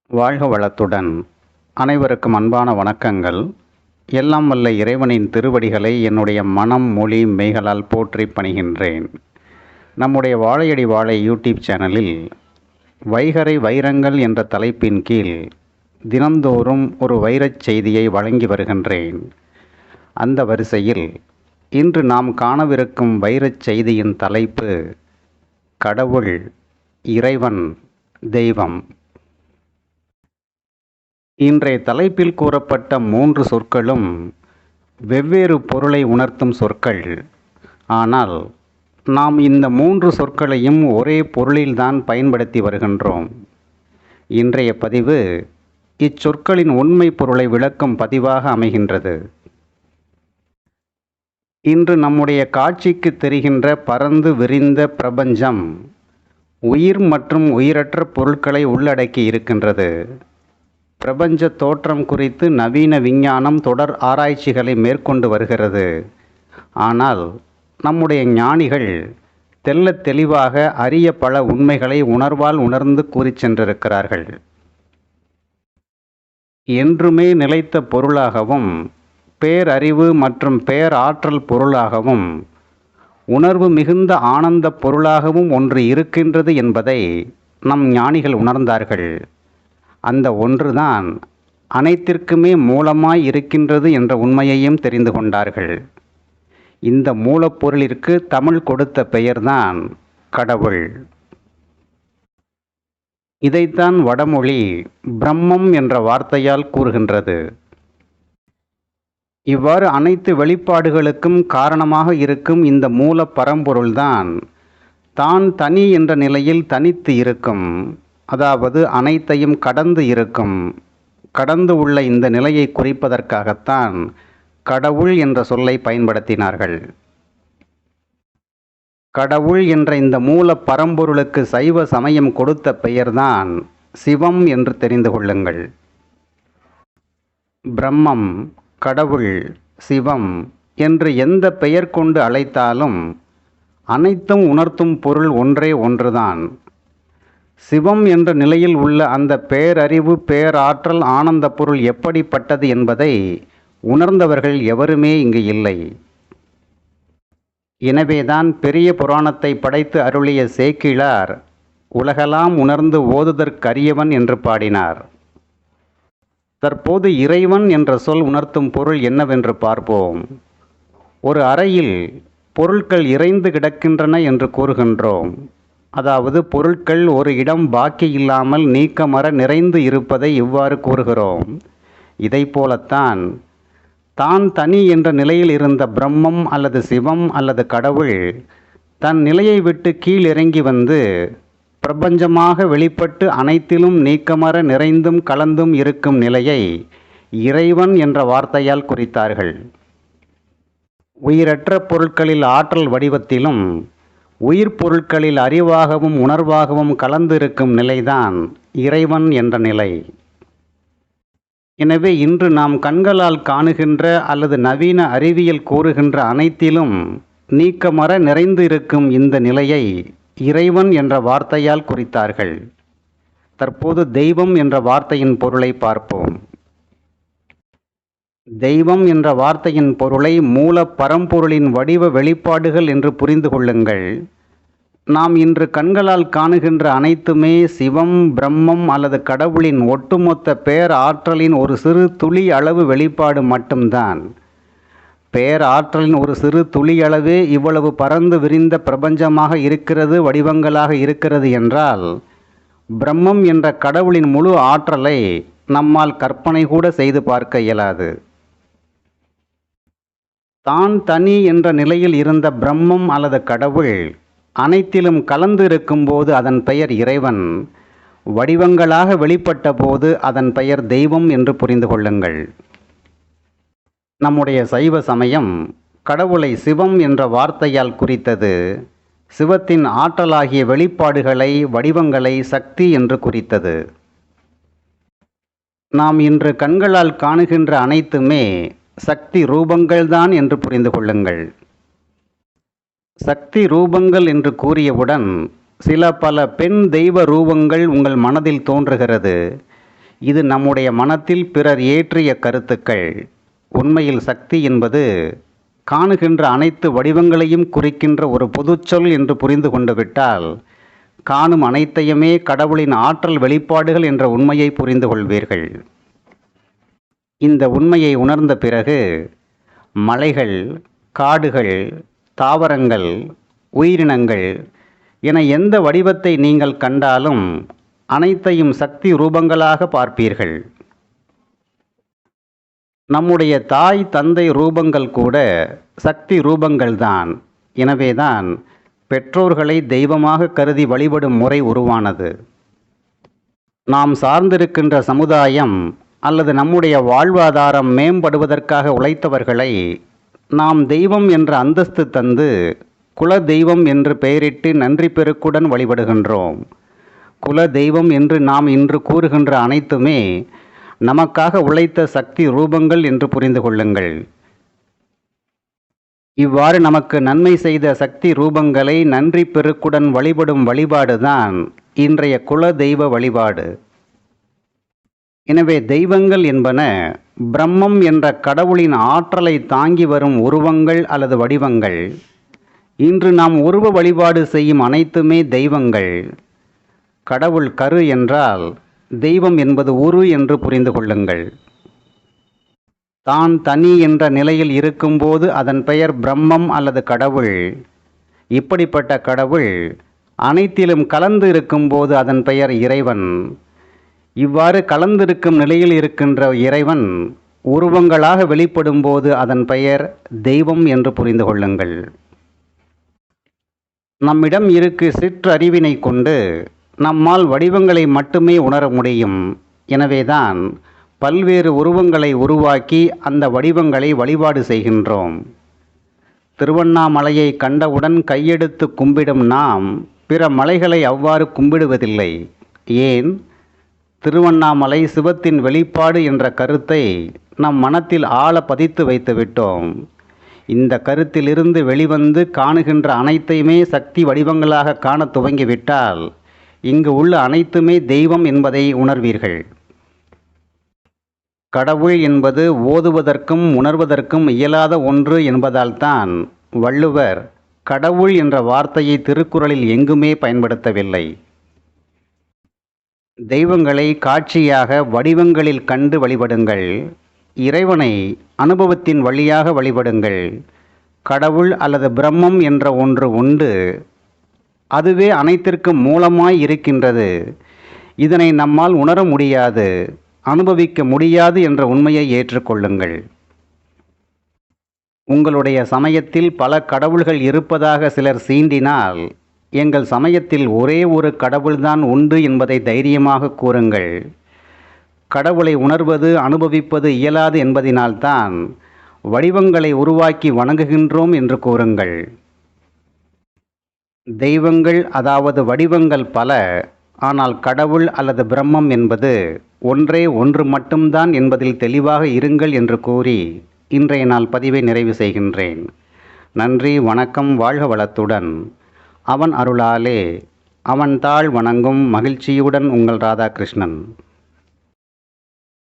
வாழ்க வளத்துடன். அனைவருக்கும் அன்பான வணக்கங்கள். எல்லாம் வல்ல இறைவனின் திருவடிகளை என்னுடைய மனம் மொழி மெய்களால் போற்றி பணிகின்றேன். நம்முடைய வாழையடி வாழை யூடியூப் சேனலில் வைகறை வைரங்கள் என்ற தலைப்பின் கீழ் தினந்தோறும் ஒரு வைரச் செய்தியை வழங்கி வருகின்றேன். அந்த வரிசையில் இன்று நாம் காணவிருக்கும் வைரச் செய்தியின் தலைப்பு கடவுள், இறைவன், தெய்வம். இன்றைய தலைப்பில் கூறப்பட்ட 3 சொற்களும் வெவ்வேறு பொருளை உணர்த்தும் சொற்கள். ஆனால் நாம் இந்த 3 சொற்களையும் ஒரே பொருளில்தான் பயன்படுத்தி வருகின்றோம். இன்றைய பதிவு இச்சொற்களின் உண்மை பொருளை விளக்கும் பதிவாக அமைகின்றது. இன்று நம்முடைய காட்சிக்கு தெரிகின்ற பரந்து விரிந்த பிரபஞ்சம் உயிர் மற்றும் உயிரற்ற பொருட்களை உள்ளடக்கி இருக்கின்றது. பிரபஞ்ச தோற்றம் குறித்து நவீன விஞ்ஞானம் தொடர் ஆராய்ச்சிகளை மேற்கொண்டு வருகிறது. ஆனால் நம்முடைய ஞானிகள் தெள்ளத் தெளிவாக அரிய பல உண்மைகளை உணர்வால் உணர்ந்து கூறிச் சென்றிருக்கிறார்கள். என்றுமே நிலைத்த பொருளாகவும் பேரறிவு மற்றும் பேராற்றல் பொருளாகவும் உணர்வு மிகுந்த ஆனந்த பொருளாகவும் ஒன்று இருக்கின்றது என்பதை நம் ஞானிகள் உணர்ந்தார்கள். அந்த ஒன்றுதான் அனைத்திற்குமே மூலமாய் இருக்கின்றது என்ற உண்மையையும் தெரிந்து கொண்டார்கள். இந்த மூலப்பொருளிற்கு தமிழ் கொடுத்த பெயர்தான் கடவுள். இதைத்தான் வடமொழி பிரம்மம் என்ற வார்த்தையால் கூறுகின்றது. இவ்வாறு அனைத்து வெளிப்பாடுகளுக்கும் காரணமாக இருக்கும் இந்த மூல பரம்பொருள்தான் தான் தனி என்ற நிலையில் தனித்து இருக்கும், அதாவது அனைத்தையும் கடந்து இருக்கும். கடந்து உள்ள இந்த நிலையை குறிப்பதற்காகத்தான் கடவுள் என்ற சொல்லை பயன்படுத்தினார்கள். கடவுள் என்ற இந்த மூல பரம்பொருளுக்கு சைவ சமயம் கொடுத்த பெயர்தான் சிவம் என்று தெரிந்து கொள்ளுங்கள். பிரம்மம், கடவுள், சிவம் என்று எந்த பெயர் கொண்டு அழைத்தாலும் அனைத்தும் உணர்த்தும் பொருள் ஒன்றே ஒன்றுதான். சிவம் என்ற நிலையில் உள்ள அந்த பேரறிவு, பேராற்றல், ஆனந்த பொருள் எப்படிப்பட்டது என்பதை உணர்ந்தவர்கள் எவருமே இங்கு இல்லை. எனவேதான் பெரிய புராணத்தை படைத்து அருளிய சேக்கிழார் உலகெல்லாம் உணர்ந்து ஓதுதற்கரியவன் என்று பாடினார். தற்போது இறைவன் என்ற சொல் உணர்த்தும் பொருள் என்னவென்று பார்ப்போம். ஒரு அறையில் பொருட்கள் இறைந்து கிடக்கின்றன என்று கூறுகின்றோம். அதாவது பொருட்கள் ஒரு இடம் பாக்கி இல்லாமல் நீக்கமற நிறைந்து இருப்பதை இவ்வாறு கூறுகிறோம். இதை போலத்தான் தான் தனி என்ற நிலையில் இருந்த பிரம்மம் அல்லது சிவம் அல்லது கடவுள் தன் நிலையை விட்டு கீழ் இறங்கி வந்து பிரபஞ்சமாக வெளிப்பட்டு அனைத்திலும் நீக்கமற நிறைந்தும் கலந்தும் இருக்கும் நிலையை இறைவன் என்ற வார்த்தையால் குறித்தார்கள். உயிரற்ற பொருட்களில் ஆற்றல் வடிவத்திலும் உயிர் பொருட்களில் அறிவாகவும் உணர்வாகவும் கலந்திருக்கும் நிலைதான் இறைவன் என்ற நிலை. எனவே இன்று நாம் கண்களால் காணுகின்ற அல்லது நவீன அறிவியல் கூறுகின்ற அனைத்திலும் நீக்கமற நிறைந்து இருக்கும் இந்த நிலையை இறைவன் என்ற வார்த்தையால் குறித்தார்கள். தற்போது தெய்வம் என்ற வார்த்தையின் பொருளை பார்ப்போம். தெய்வம் என்ற வார்த்தையின் பொருளை மூல பரம்பொருளின் வடிவ வெளிப்பாடுகள் என்று புரிந்து கொள்ளுங்கள். நாம் இன்று கண்களால் காணுகின்ற அனைத்துமே சிவம், பிரம்மம் அல்லது கடவுளின் ஒட்டுமொத்த பேராற்றலின் ஒரு சிறு துளி அளவு வெளிப்பாடு மட்டும்தான். பேராற்றலின் ஒரு சிறு துளியளவே இவ்வளவு பரந்து விரிந்த பிரபஞ்சமாக இருக்கிறது, வடிவங்களாக இருக்கிறது என்றால் பிரம்மம் என்ற கடவுளின் முழு ஆற்றலை நம்மால் கற்பனை கூட செய்து பார்க்க இயலாது. தான் தனி என்ற நிலையில் இருந்த பிரம்மம் அல்லது கடவுள் அனைத்திலும் கலந்து இருக்கும்போது அதன் பெயர் இறைவன், வடிவங்களாக வெளிப்பட்ட போது அதன் பெயர் தெய்வம் என்று புரிந்து கொள்ளுங்கள். நம்முடைய சைவ சமயம் கடவுளை சிவம் என்ற வார்த்தையால் குறித்தது. சிவத்தின் ஆற்றலாகிய வெளிப்பாடுகளை, வடிவங்களை சக்தி என்று குறித்தது. நாம் இன்று கண்களால் காணுகின்ற அனைத்துமே சக்தி ரூபங்கள்தான் என்று புரிந்து கொள்ளுங்கள். சக்தி ரூபங்கள் என்று கூறியவுடன் சில பல பெண் தெய்வ ரூபங்கள் உங்கள் மனதில் தோன்றுகிறது. இது நம்முடைய மனத்தில் பிறர் ஏற்றிய கருத்துக்கள். உண்மையில் சக்தி என்பது காணுகின்ற அனைத்து வடிவங்களையும் குறிக்கின்ற ஒரு பொதுச்சொல் என்று புரிந்து கொண்டுவிட்டால் காணும் அனைத்தையுமே கடவுளின் ஆற்றல் வெளிப்பாடுகள் என்ற உண்மையை புரிந்து கொள்வீர்கள். இந்த உண்மையை உணர்ந்த பிறகு மலைகள், காடுகள், தாவரங்கள், உயிரினங்கள் என எந்த வடிவத்தை நீங்கள் கண்டாலும் அனைத்தையும் சக்தி ரூபங்களாக பார்ப்பீர்கள். நம்முடைய தாய் தந்தை ரூபங்கள் கூட சக்தி ரூபங்கள்தான். எனவேதான் பெற்றோர்களை தெய்வமாக கருதி வழிபடும் முறை உருவானது. நாம் சார்ந்திருக்கின்ற சமுதாயம் அல்லது நம்முடைய வாழ்வாதாரம் மேம்படுவதற்காக உழைத்தவர்களை நாம் தெய்வம் என்ற அந்தஸ்து தந்து குல தெய்வம் என்று பெயரிட்டு நன்றி பெருக்குடன் வழிபடுகின்றோம். குல தெய்வம் என்று நாம் இன்று கூறுகின்ற அனைத்துமே நமக்காக உழைத்த சக்தி ரூபங்கள் என்று புரிந்து கொள்ளுங்கள். இவ்வாறு நமக்கு நன்மை செய்த சக்தி ரூபங்களை நன்றி பெருக்குடன் வழிபடும் வழிபாடுதான் இன்றைய குல தெய்வ வழிபாடு. எனவே தெய்வங்கள் என்பன பிரம்மம் என்ற கடவுளின் ஆற்றலை தாங்கி வரும் உருவங்கள் அல்லது வடிவங்கள். இன்று நாம் உருவ வழிபாடு செய்யும் அனைத்துமே தெய்வங்கள். கடவுள் கரு என்றால் தெய்வம் என்பது உரு என்று புரிந்து கொள்ளுங்கள். தான் தனி என்ற நிலையில் இருக்கும்போது அதன் பெயர் பிரம்மம் அல்லது கடவுள். இப்படிப்பட்ட கடவுள் அனைத்திலும் கலந்து இருக்கும்போது அதன் பெயர் இறைவன். இவ்வாறு கலந்திருக்கும் நிலையில் இருக்கின்ற இறைவன் உருவங்களாக வெளிப்படும் போது அதன் பெயர் தெய்வம் என்று புரிந்து கொள்ளுங்கள். நம்மிடம் இருக்கு சிற்றறிவினை கொண்டு நம்மால் வடிவங்களை மட்டுமே உணர முடியும். எனவேதான் பல்வேறு உருவங்களை உருவாக்கி அந்த வடிவங்களை வழிபாடு செய்கின்றோம். திருவண்ணாமலையை கண்டவுடன் கையெடுத்து கும்பிடும் நாம் பிற மலைகளை அவ்வாறு கும்பிடுவதில்லை. ஏன்? திருவண்ணாமலை சிவத்தின் வெளிப்பாடு என்ற கருத்தை நம் மனத்தில் ஆழ பதித்து வைத்து விட்டோம். இந்த கருத்திலிருந்து வெளிவந்து காணுகின்ற அனைத்தையுமே சக்தி வடிவங்களாக காண துவங்கிவிட்டால் இங்கு உள்ள அனைத்துமே தெய்வம் என்பதை உணர்வீர்கள். கடவுள் என்பது ஓதுவதற்கும் உணர்வதற்கும் இயலாத ஒன்று என்பதால்தான் வள்ளுவர் கடவுள் என்ற வார்த்தையை திருக்குறளில் எங்குமே பயன்படுத்தவில்லை. தெய்வங்களை காட்சியாக வடிவங்களில் கண்டு வழிபடுங்கள். இறைவனை அனுபவத்தின் வழியாக வழிபடுங்கள். கடவுள் அல்லது பிரம்மம் என்ற ஒன்று உண்டு. அதுவே அனைத்திற்கும் மூலமாய் இருக்கின்றது. இதனை நம்மால் உணர முடியாது, அனுபவிக்க முடியாது என்ற உண்மையை ஏற்றுக்கொள்ளுங்கள். உங்களுடைய சமயத்தில் பல கடவுள்கள் இருப்பதாக சிலர் சீண்டினால் எங்கள் சமயத்தில் ஒரே ஒரு கடவுள்தான் உண்டு என்பதை தைரியமாக கூறுங்கள். கடவுளை உணர்வது அனுபவிப்பது இயலாது என்பதினால்தான் வடிவங்களை உருவாக்கி வணங்குகின்றோம் என்று கூறுங்கள். தெய்வங்கள் அதாவது வடிவங்கள் பல, ஆனால் கடவுள் அல்லது பிரம்மம் என்பது ஒன்றே ஒன்று மட்டும்தான் என்பதில் தெளிவாக இருங்கள் என்று கூறி இன்றைய நாள் பதிவை நிறைவு செய்கின்றேன். நன்றி, வணக்கம், வாழ்க வளத்துடன். அவன் அருளாலே அவன் தாள் வணங்கும் மகிழ்ச்சியுடன் உங்கள் ராதாகிருஷ்ணன்.